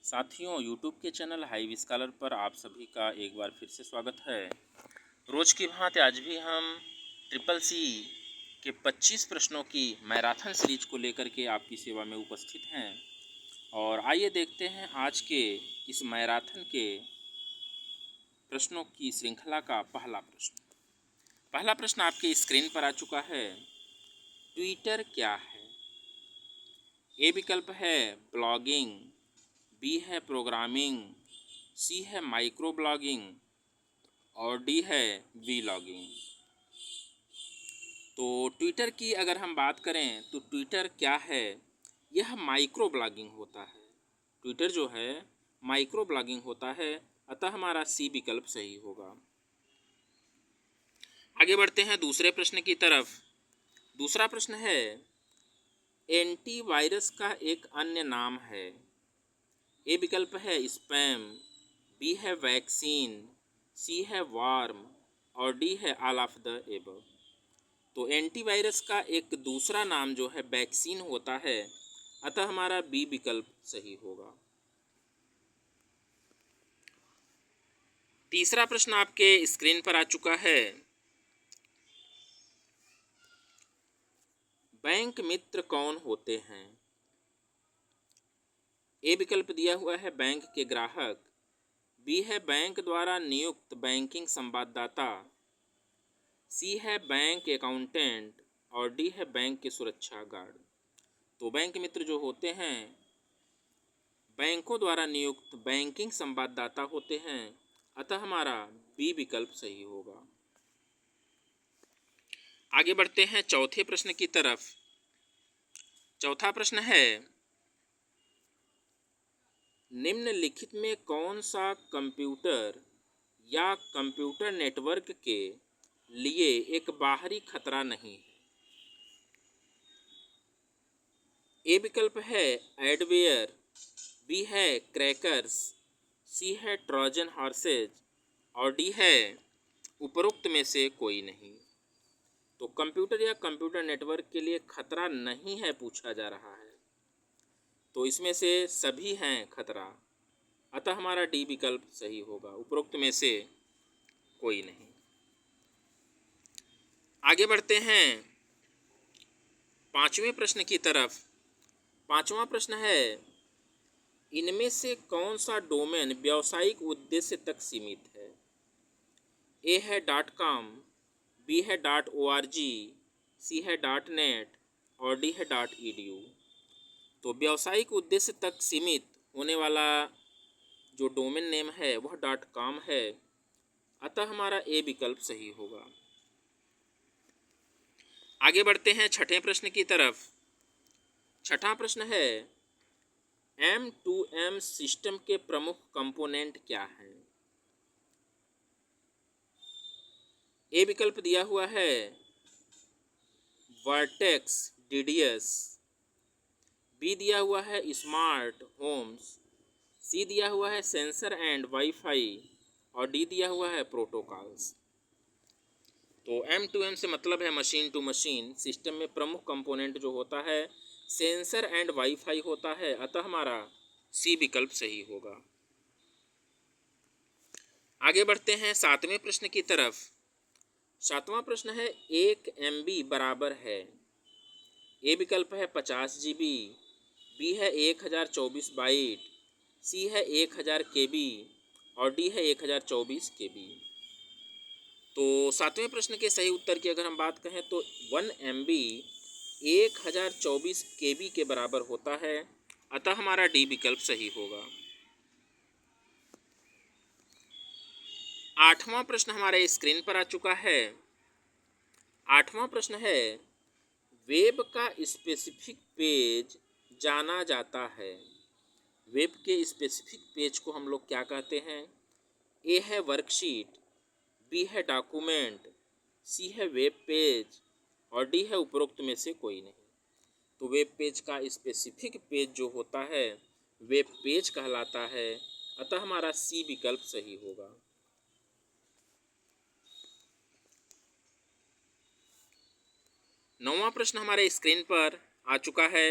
साथियों, यूट्यूब के channel hive scholar पर आप सभी का एक बार फिर से स्वागत है। रोज की भांति आज भी हम ट्रिपल सी के 25 प्रश्नों की मैराथन सीरीज को लेकर के आपकी सेवा में उपस्थित हैं। और आइए देखते हैं आज के इस मैराथन के प्रश्नों की श्रृंखला का पहला प्रश्न। पहला प्रश्न आपके स्क्रीन पर आ चुका है। ट्विटर क्या है? ए विकल्प है ब्लॉगिंग, बी है प्रोग्रामिंग, सी है माइक्रो ब्लॉगिंग और डी है वीलॉगिंग। तो ट्विटर की अगर हम बात करें तो ट्विटर क्या है? यह माइक्रो ब्लॉगिंग होता है। ट्विटर जो है माइक्रो ब्लॉगिंग होता है, अतः हमारा सी विकल्प सही होगा। आगे बढ़ते हैं दूसरे प्रश्न की तरफ। दूसरा प्रश्न है, एंटीवायरस का एक अन्य नाम है। ए विकल्प है स्पैम, बी है वैक्सीन, सी है वार्म और डी है ऑल ऑफ द एबव। तो एंटीवायरस का एक दूसरा नाम जो है वैक्सीन होता है, अतः हमारा बी विकल्प सही होगा। तीसरा प्रश्न आपके स्क्रीन पर आ चुका है। बैंक मित्र कौन होते हैं? ए विकल्प दिया हुआ है बैंक के ग्राहक, बी है बैंक द्वारा नियुक्त बैंकिंग संवाददाता, सी है बैंक अकाउंटेंट और डी है बैंक के सुरक्षा गार्ड। तो बैंक मित्र जो होते हैं बैंकों द्वारा नियुक्त बैंकिंग संवाददाता होते हैं, अतः हमारा बी विकल्प सही होगा। आगे बढ़ते हैं चौथे प्रश्न की तरफ। चौथा प्रश्न है, निम्नलिखित में कौन सा कंप्यूटर या कंप्यूटर नेटवर्क के लिए एक बाहरी खतरा नहीं है? ए विकल्प है एडवेयर, बी है क्रैकर्स, सी है ट्रोजन हॉर्सेज और डी है उपरोक्त में से कोई नहीं। तो कंप्यूटर या कंप्यूटर नेटवर्क के लिए खतरा नहीं है पूछा जा रहा है, तो इसमें से सभी हैं खतरा, अतः हमारा डी विकल्प सही होगा, उपरोक्त में से कोई नहीं। आगे बढ़ते हैं पांचवें प्रश्न की तरफ। पांचवा प्रश्न है, इनमें से कौन सा डोमेन व्यावसायिक उद्देश्य तक सीमित है? ए है .com, बी है .org, सी है .net और डी है .edu। तो व्यावसायिक उद्देश्य तक सीमित होने वाला जो डोमेन नेम है वह .com है, अतः हमारा ए विकल्प सही होगा। आगे बढ़ते हैं छठे प्रश्न की तरफ। छठा प्रश्न है, M2M सिस्टम के प्रमुख कंपोनेंट क्या हैं? ए विकल्प दिया हुआ है वर्टेक्स DDS, बी दिया हुआ है स्मार्ट होम्स, सी दिया हुआ है सेंसर एंड वाईफाई और डी दिया हुआ है प्रोटोकॉल्स। तो M2M से मतलब है मशीन टू मशीन। सिस्टम में प्रमुख कंपोनेंट जो होता है सेंसर एंड वाईफाई होता है, अतः हमारा सी विकल्प सही होगा। आगे बढ़ते हैं सातवें प्रश्न की तरफ। सातवां प्रश्न है, 1 MB बराबर है। ए विकल्प है 50 GB, बी है 1024 बाइट, सी है 1000 KB और डी है 1024 KB। तो सातवें प्रश्न के सही उत्तर की अगर हम बात कहें तो 1 MB 1024 KB के बराबर होता है, अतः हमारा डी विकल्प सही होगा। आठवां प्रश्न हमारे स्क्रीन पर आ चुका है। आठवां प्रश्न है, वेब का स्पेसिफिक पेज जाना जाता है। वेब के स्पेसिफिक पेज को हम लोग क्या कहते हैं? ए है वर्कशीट, बी है डॉक्यूमेंट, सी है वेब पेज और डी है उपरोक्त में से कोई नहीं। तो वेब पेज का स्पेसिफिक पेज जो होता है वेब पेज कहलाता है, अतः हमारा सी विकल्प सही होगा। नौवां प्रश्न हमारे स्क्रीन पर आ चुका है।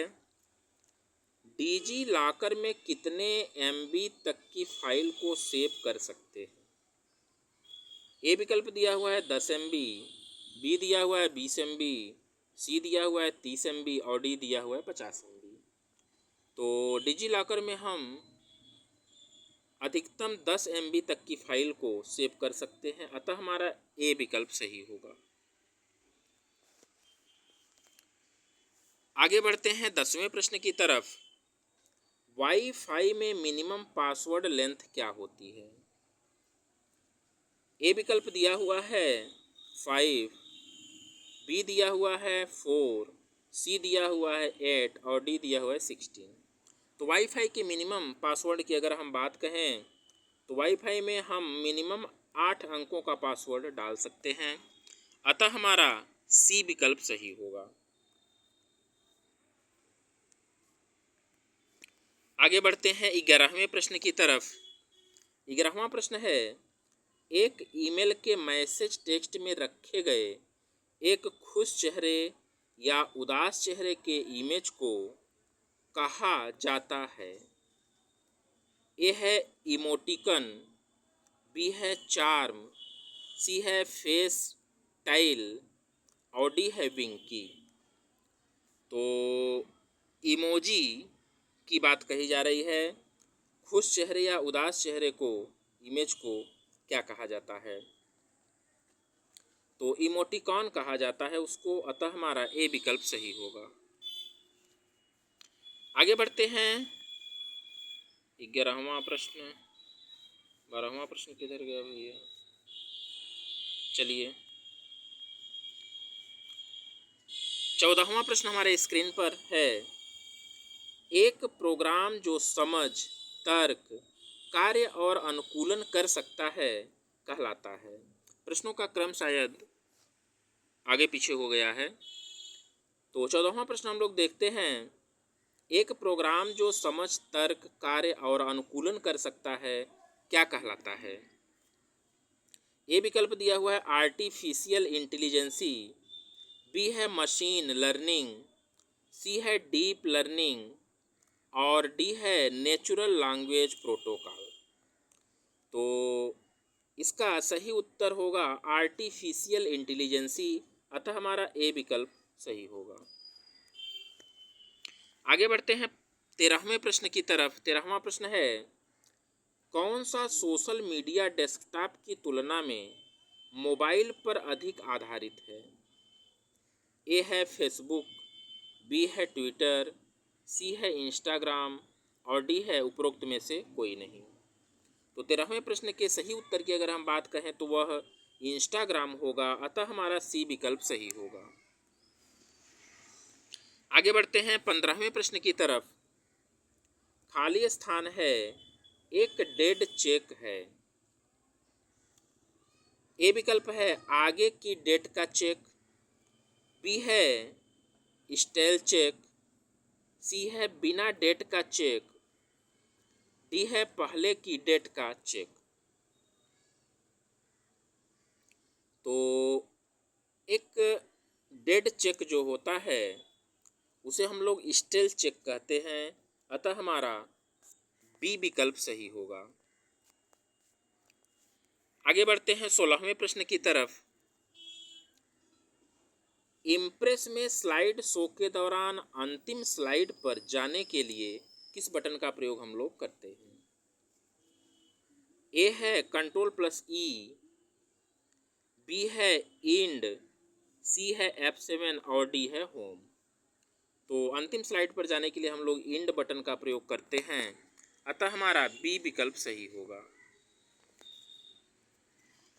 डिजी लॉकर में कितने MB तक की फाइल को सेव कर सकते हैं? ए विकल्प दिया हुआ है 10 MB, बी दिया हुआ है 20 MB, सी दिया हुआ है 30 MB और डी दिया हुआ है 50 MB। तो डिजी लॉकर में हम अधिकतम 10 MB तक की फाइल को सेव कर सकते हैं, अतः हमारा ए विकल्प सही होगा। आगे बढ़ते हैं 10वें प्रश्न की तरफ। वाईफाई में मिनिमम पासवर्ड लेंथ क्या होती है? ए विकल्प दिया हुआ है 5, बी दिया हुआ है 4, सी दिया हुआ है 8 और डी दिया हुआ है 16। तो वाईफाई के मिनिमम पासवर्ड की अगर हम बात कहें तो वाईफाई में हम मिनिमम 8 अंकों का पासवर्ड डाल सकते हैं, अतः हमारा सी विकल्प सही होगा। आगे बढ़ते हैं 11वें प्रश्न की तरफ। 11वां प्रश्न है, एक ईमेल के मैसेज टेक्स्ट में रखे गए एक खुश चेहरे या उदास चेहरे के इमेज को कहा जाता है? ए है इमोटिकन, बी है चार्म, सी है फेस टाइल और डी है विंकी। तो इमोजी की बात कही जा रही है। खुश चेहरे या उदास चेहरे को, इमेज को क्या कहा जाता है? तो इमोटिकॉन कहा जाता है उसको, अतः हमारा ए विकल्प सही होगा। आगे बढ़ते हैं 11वां प्रश्न। 12वां प्रश्न किधर गया भैया? चलिए 14वां प्रश्न हमारे स्क्रीन पर है। एक प्रोग्राम जो समझ, तर्क, कार्य और अनुकूलन कर सकता है कहलाता है। प्रश्नों का क्रम शायद आगे पीछे हो गया है। तो 14वां प्रश्न हम लोग देखते हैं। एक प्रोग्राम जो समझ, तर्क, कार्य और अनुकूलन कर सकता है क्या कहलाता है? ए विकल्प दिया हुआ है आर्टिफिशियल इंटेलिजेंसी, बी है मशीन लर्निंग, सी है डीप लर्निंग और डी है नेचुरल लैंग्वेज प्रोटोकॉल। तो इसका सही उत्तर होगा आर्टिफिशियल इंटेलिजेंसी, अतः हमारा ए विकल्प सही होगा। आगे बढ़ते हैं 13वें प्रश्न की तरफ। 13वां प्रश्न है, कौन सा सोशल मीडिया डेस्कटॉप की तुलना में मोबाइल पर अधिक आधारित है? ए है फेसबुक, बी है ट्विटर, सी है इंस्टाग्राम और डी है उपरोक्त में से कोई नहीं। तो 13वें प्रश्न के सही उत्तर की अगर हम बात कहें तो वह इंस्टाग्राम होगा, अतः हमारा सी विकल्प सही होगा। आगे बढ़ते हैं 15वें प्रश्न की तरफ। खाली स्थान है, एक डेड चेक है। ए विकल्प है आगे की डेट का चेक, बी है स्टेल चेक, सी है बिना डेट का चेक, डी है पहले की डेट का चेक। तो एक डेड चेक जो होता है उसे हम लोग स्टेल चेक कहते हैं, अतः हमारा बी विकल्प सही होगा। आगे बढ़ते हैं 16वें प्रश्न की तरफ। इम्प्रेस में स्लाइड शो के दौरान अंतिम स्लाइड पर जाने के लिए किस बटन का प्रयोग हम लोग करते हैं? ए है Ctrl+E, बी है इंड, सी है F7 और डी है होम। तो अंतिम स्लाइड पर जाने के लिए हम लोग इंड बटन का प्रयोग करते हैं, अतः हमारा बी विकल्प सही होगा।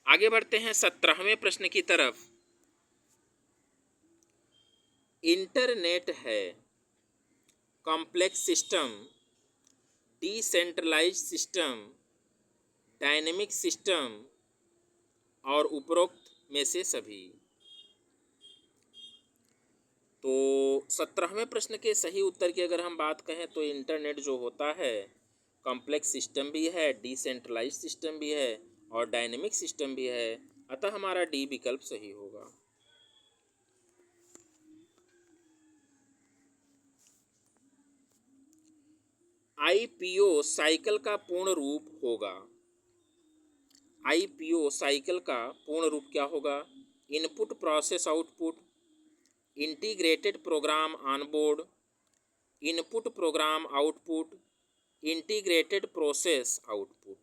आगे बढ़ते हैं 17वें प्रश्न की तरफ। इंटरनेट है complex system, decentralised system, dynamic system और उपरोक्त में से सभी। तो 17वें प्रश्न के सही उत्तर की अगर हम बात कहें तो इंटरनेट जो होता है कॉम्प्लेक्स सिस्टम भी है, डिसेंट्रलाइज्ड सिस्टम भी है और डायनेमिक सिस्टम भी है, अतः हमारा डी विकल्प सही होगा। आईपीओ साइकिल का पूर्ण रूप होगा? आईपीओ साइकिल का पूर्ण रूप क्या होगा? Input process output, integrated program onboard, input program output, integrated process output.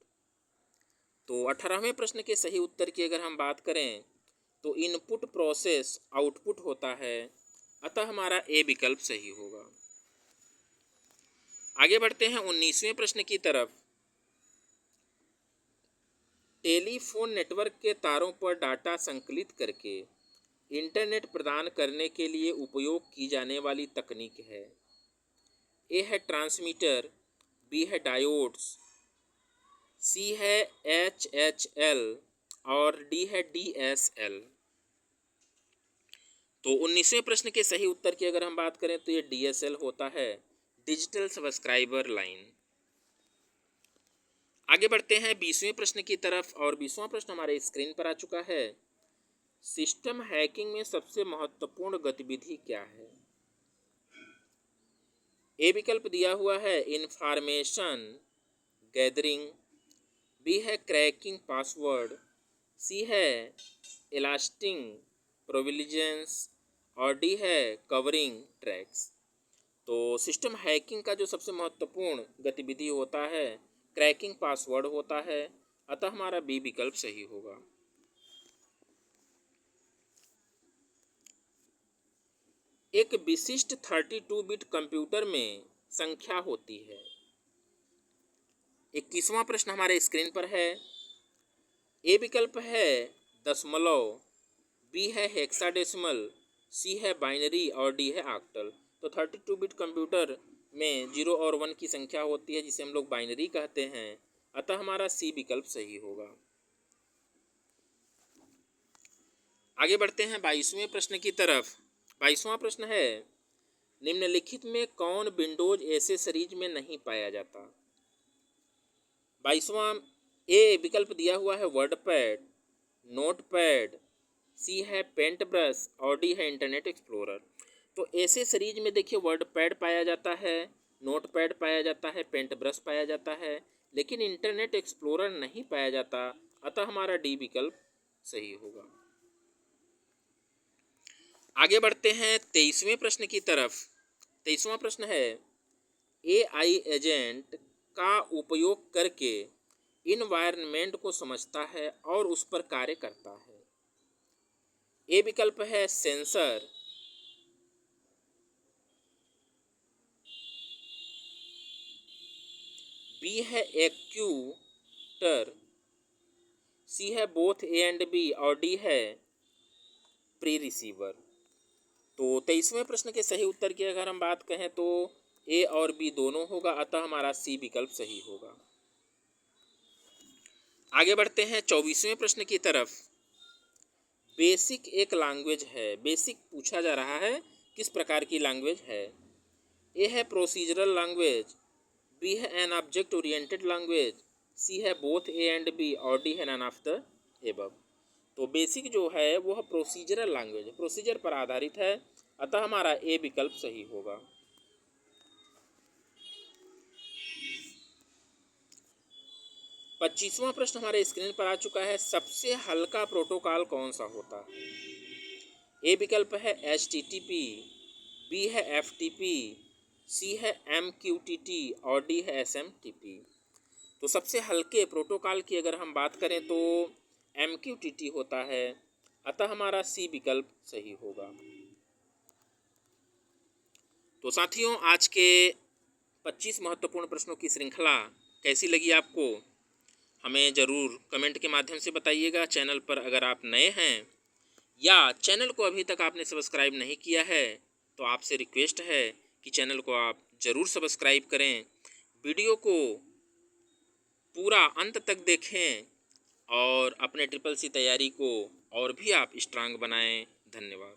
तो 18वें प्रश्न के सही उत्तर की अगर हम बात करें तो इनपुट प्रोसेस आउटपुट होता है, अतः हमारा ए विकल्प सही होगा। आगे बढ़ते हैं 19वें प्रश्न की तरफ। टेलीफोन नेटवर्क के तारों पर डाटा संकलित करके इंटरनेट प्रदान करने के लिए उपयोग की जाने वाली तकनीक है? ए है ट्रांसमीटर, बी है डायोड्स, सी है HHL और डी है DSL। तो 19वें प्रश्न के सही उत्तर की अगर हम बात करें तो ये DSL होता है, डिजिटल सब्सक्राइबर लाइन। आगे बढ़ते हैं 20वें प्रश्न की तरफ और 20वां प्रश्न हमारे स्क्रीन पर आ चुका है। सिस्टम हैकिंग में सबसे महत्वपूर्ण गतिविधि क्या है? ए विकल्प दिया हुआ है इंफॉर्मेशन गैदरिंग, बी है क्रैकिंग पासवर्ड, सी है इलास्टिंग प्रोविजंस और डी है कवरिंग ट्रैक्स। तो सिस्टम हैकिंग का जो सबसे महत्वपूर्ण गतिविधि होता है क्रैकिंग पासवर्ड होता है, अतः हमारा बी विकल्प सही होगा। एक विशिष्ट 32 बिट कंप्यूटर में संख्या होती है। 21वां प्रश्न हमारे स्क्रीन पर है। ए विकल्प है दशमलव, बी है हेक्साडेसिमल, सी है बाइनरी और डी है ऑक्टल। तो 32 बिट कंप्यूटर में 0 और 1 की संख्या होती है जिसे हम लोग बाइनरी कहते हैं, अतः हमारा सी विकल्प सही होगा। आगे बढ़ते हैं 22वें प्रश्न की तरफ। 22वां प्रश्न है निम्नलिखित में कौन विंडोज एसेसरीज में नहीं पाया जाता? 22वां ए विकल्प दिया हुआ है वर्डपैड, नोटपैड, सी है पेंट ब्रश और डी है इंटरनेट एक्सप्लोरर। तो एसेसरीज में देखिए वर्डपैड पाया जाता है, नोटपैड पाया जाता है, पेंट ब्रश पाया जाता है, लेकिन इंटरनेट एक्सप्लोरर नहीं पाया जाता, अतः हमारा डी विकल्प सही होगा। आगे बढ़ते हैं 23वें प्रश्न की तरफ। 23वां प्रश्न है AI एजेंट का उपयोग करके इन्वायरमेंट को समझता है और उस पर कार्य करता है। ए विकल्प है सेंसर, बी है एक्यूटर, सी है बोथ ए एंड बी और डी है प्री रिसीवर। तो 23वें प्रश्न के सही उत्तर की अगर हम बात कहें तो ए और बी दोनों होगा, अतः हमारा सी विकल्प सही होगा। आगे बढ़ते हैं 24वें प्रश्न की तरफ। बेसिक एक लैंग्वेज है, बेसिक पूछा जा रहा है किस प्रकार की लैंग्वेज है? ए है प्रोसीजरल लैंग्वेज, बी है एन ऑब्जेक्ट ओरिएंटेड लैंग्वेज, सी है बोथ ए एंड बी और डी है नन ऑफ द एबव। तो बेसिक जो है वो प्रोसीजरल लैंग्वेज है, प्रोसीजर पर आधारित है, अतः हमारा ए विकल्प सही होगा। 25वां प्रश्न हमारे स्क्रीन पर आ चुका है। सबसे हल्का प्रोटोकॉल कौन सा होता है? ए विकल्प है HTTP, बी है FTP, सी है MQTT और डी है SMTP। तो सबसे हल्के प्रोटोकॉल की अगर हम बात करें तो MQTT होता है, अतः हमारा सी विकल्प सही होगा। तो साथियों आज के 25 महत्वपूर्ण प्रश्नों की श्रृंखला कैसी लगी आपको, हमें ज़रूर कमेंट के माध्यम से बताइएगा। चैनल पर अगर आप नए हैं या चैनल को अभी तक आपने सब्सक्राइब नहीं किया है तो आपसे रिक्वेस्ट है कि चैनल को आप ज़रूर सब्सक्राइब करें, वीडियो को पूरा अंत तक देखें और अपने ट्रिपल सी तैयारी को और भी आप स्ट्रांग बनाएं। धन्यवाद।